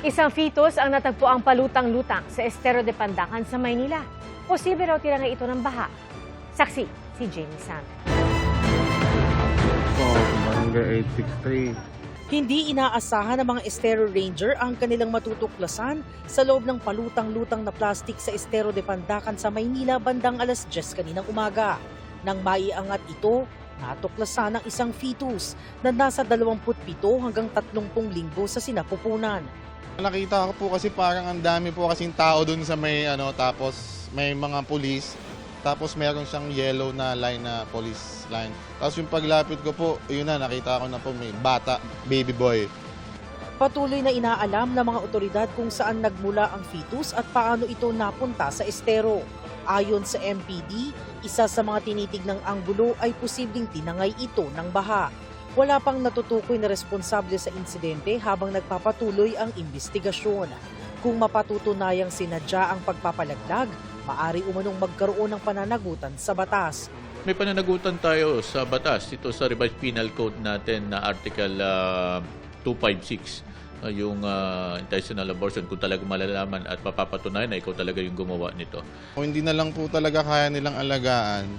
Isang fetus ang natagpuang palutang-lutang sa Estero de Pandacan sa Maynila. Posible raw tinangay ito ng baha. Saksi, si Jamie Santos. Barangay 863. Hindi inaasahan ng mga Estero Ranger ang kanilang matutuklasan sa loob ng palutang-lutang na plastik sa Estero de Pandacan sa Maynila bandang alas 10 kaninang umaga. Nang maiangat ito, natuklasan ang isang fetus na nasa 27 hanggang 30 linggo sa sinapupunan. Nakita ko po kasi parang ang dami po kasing tao dun sa may tapos may mga pulis. Tapos meron siyang yellow na line na police line. Tapos yung paglapit ko po, yun na, nakita ko na po may bata, baby boy. Patuloy na inaalam ng mga otoridad kung saan nagmula ang fetus at paano ito napunta sa estero. Ayon sa MPD, isa sa mga tinitignang anggulo ay posibleng tinangay ito ng baha. Wala pang natutukoy na responsable sa insidente habang nagpapatuloy ang investigasyon. Kung mapatutunayang sinadya ang pagpapalaglag, maari umanong magkaroon ng pananagutan sa batas. May pananagutan tayo sa batas, ito sa Revised Penal Code natin na Article 256, yung intentional abortion, kung talaga malalaman at mapapatunayan na ikaw talaga yung gumawa nito. Kung hindi na lang po talaga kaya nilang alagaan,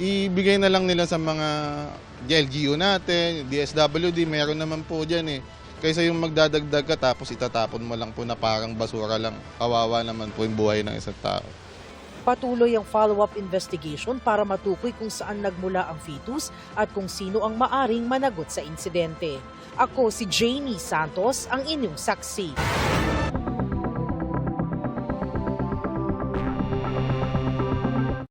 ibigay na lang nila sa mga LGU natin, DSWD, meron naman po dyan eh. Kaysa yung magdadagdag ka tapos itatapon mo lang po na parang basura lang, kawawa naman po yung buhay ng isang tao. Patuloy ang follow-up investigation para matukoy kung saan nagmula ang fetus at kung sino ang maaring managot sa insidente. Ako si Jamie Santos, ang inyong saksi.